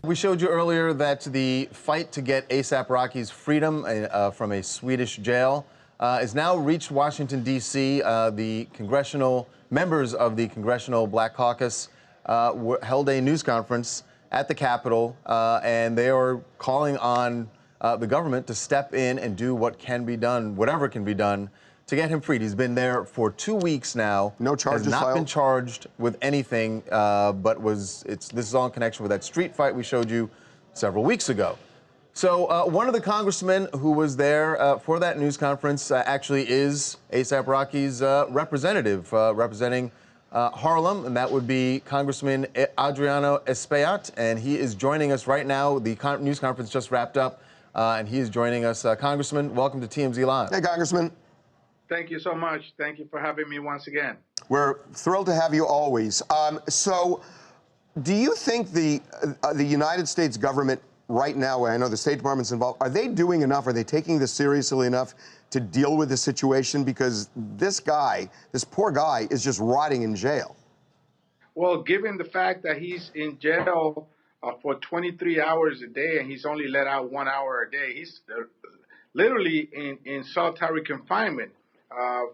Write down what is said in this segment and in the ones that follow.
We showed you earlier that the fight to get ASAP Rocky's freedom from a Swedish jail has now reached Washington, D.C. The members of the Congressional Black Caucus held a news conference at the Capitol, and they are calling on the government to step in and do what can be done, whatever can be done, to get him freed. He's been there for 2 weeks now. No charges filed. Has not been charged with anything, but this is all in connection with that street fight we showed you several weeks ago. So one of the congressmen who was there for that news conference actually is ASAP Rocky's representative, representing Harlem, and that would be Congressman Adriano Espaillat, and he is joining us right now. The news conference just wrapped up, and he is joining us. Congressman, welcome to TMZ Live. Hey, Congressman. Thank you so much. Thank you for having me once again. We're thrilled to have you always. So do you think the United States government right now, I know the State Department's involved, are they doing enough? Are they taking this seriously enough to deal with the situation? Because this poor guy, is just rotting in jail. Well, given the fact that he's in jail for 23 hours a day and he's only let out 1 hour a day, he's literally in solitary confinement.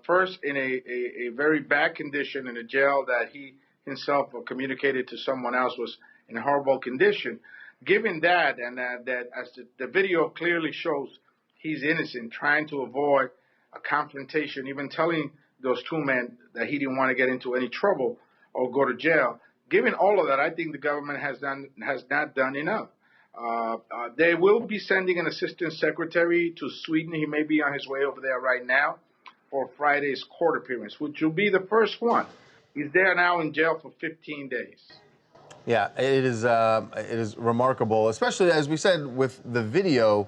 First, in a very bad condition in a jail that he himself communicated to someone else was in a horrible condition. Given that, and that as the video clearly shows, he's innocent, trying to avoid a confrontation, even telling those two men that he didn't want to get into any trouble or go to jail. Given all of that, I think the government has not done enough. They will be sending an assistant secretary to Sweden. He may be on his way over there right now for Friday's court appearance, which will be the first one. He's there now in jail for 15 days. Yeah, it is remarkable, especially, as we said, with the video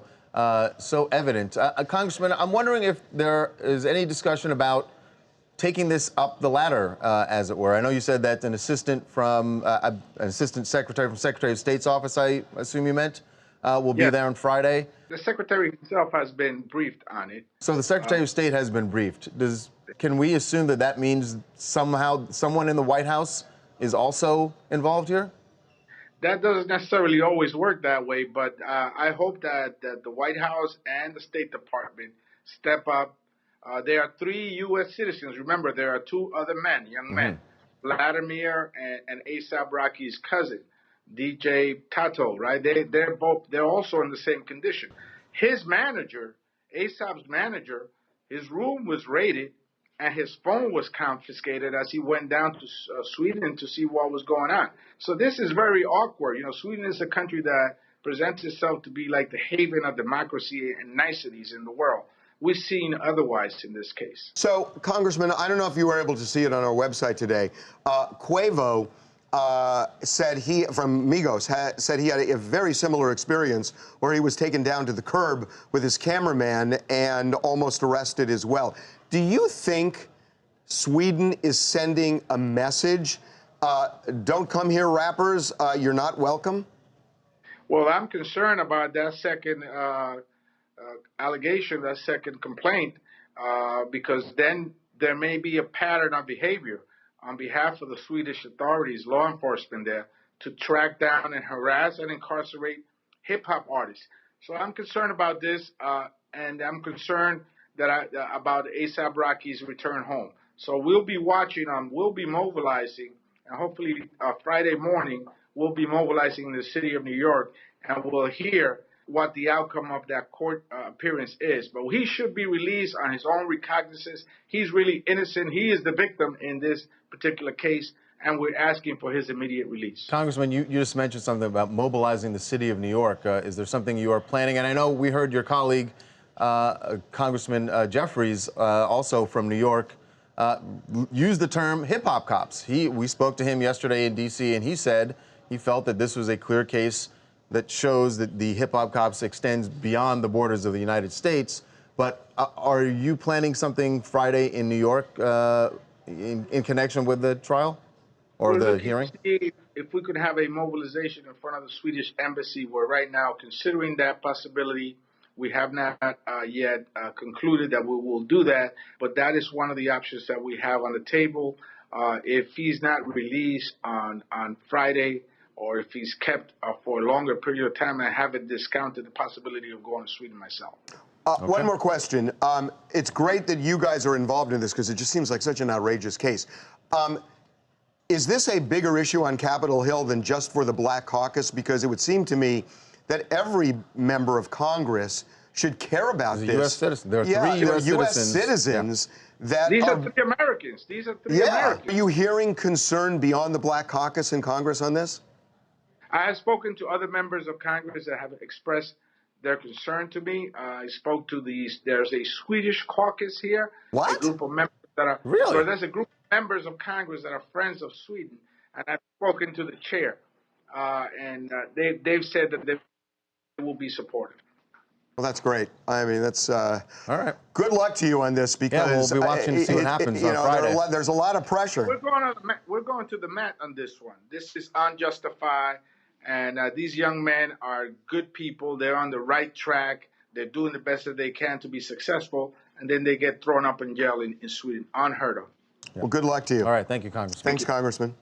so evident. Congressman, I'm wondering if there is any discussion about taking this up the ladder, as it were. I know you said that an assistant secretary from Secretary of State's office, I assume you meant, will be there on Friday. The secretary himself has been briefed on it. So the Secretary of State has been briefed. Can we assume that that means somehow someone in the White House is also involved here? That doesn't necessarily always work that way, but I hope that the White House and the State Department step up. There are 3 U.S. citizens. Remember, there are 2 other men, young men, Vladimir and ASAP Rocky's cousin, DJ Tato, right? They're also in the same condition. His manager, ASAP's manager, his room was raided and his phone was confiscated as he went down to Sweden to see what was going on. So this is very awkward. You know, Sweden is a country that presents itself to be like the haven of democracy and niceties in the world. We've seen otherwise in this case. So, Congressman, I don't know if you were able to see it on our website today. Quavo said from Migos, said he had a very similar experience where he was taken down to the curb with his cameraman and almost arrested as well. Do you think Sweden is sending a message? Don't come here, rappers. You're not welcome? Well, I'm concerned about that second allegation, that second complaint, because then there may be a pattern of behavior on behalf of the Swedish authorities, law enforcement there, to track down and harass and incarcerate hip-hop artists. So I'm concerned about this, and I'm concerned about ASAP Rocky's return home. So we'll be watching, we'll be mobilizing, and hopefully Friday morning we'll be mobilizing in the city of New York, and we'll hear what the outcome of that court appearance is. But he should be released on his own recognizance. He's really innocent. He is the victim in this particular case, and we're asking for his immediate release. Congressman, you just mentioned something about mobilizing the city of New York. Is there something you are planning? And I know we heard your colleague, Congressman Jeffries, also from New York, use the term hip-hop cops. We spoke to him yesterday in D.C., and he said he felt that this was a clear case that shows that the hip-hop cops extends beyond the borders of the United States. But are you planning something Friday in New York in connection with the trial or the hearing? If we could have a mobilization in front of the Swedish embassy, we're right now considering that possibility. We have not yet concluded that we will do that, but that is one of the options that we have on the table. If he's not released on Friday or if he's kept for a longer period of time. I haven't discounted the possibility of going to Sweden myself. One more question. It's great that you guys are involved in this because it just seems like such an outrageous case. Is this a bigger issue on Capitol Hill than just for the Black Caucus? Because it would seem to me that every member of Congress should care about this. U.S. citizen. There are three U.S. citizens that These are three Americans. These are three Americans. Are you hearing concern beyond the Black Caucus in Congress on this? I have spoken to other members of Congress that have expressed their concern to me. I spoke to there's a Swedish caucus here. What? A group of members that are really. So there's a group of members of Congress that are friends of Sweden, and I've spoken to the chair, and they've said that they will be supportive. Well, that's great. I mean, that's all right. Good luck to you on this because we'll be watching to see what happens on Friday. There's a lot of pressure. We're going to the mat on this one. This is unjustified, and these young men are good people. They're on the right track. They're doing the best that they can to be successful, and then they get thrown up in jail in Sweden. Unheard of. Well, good luck to you. All right. Thank you, Congressman. Thanks, Congressman.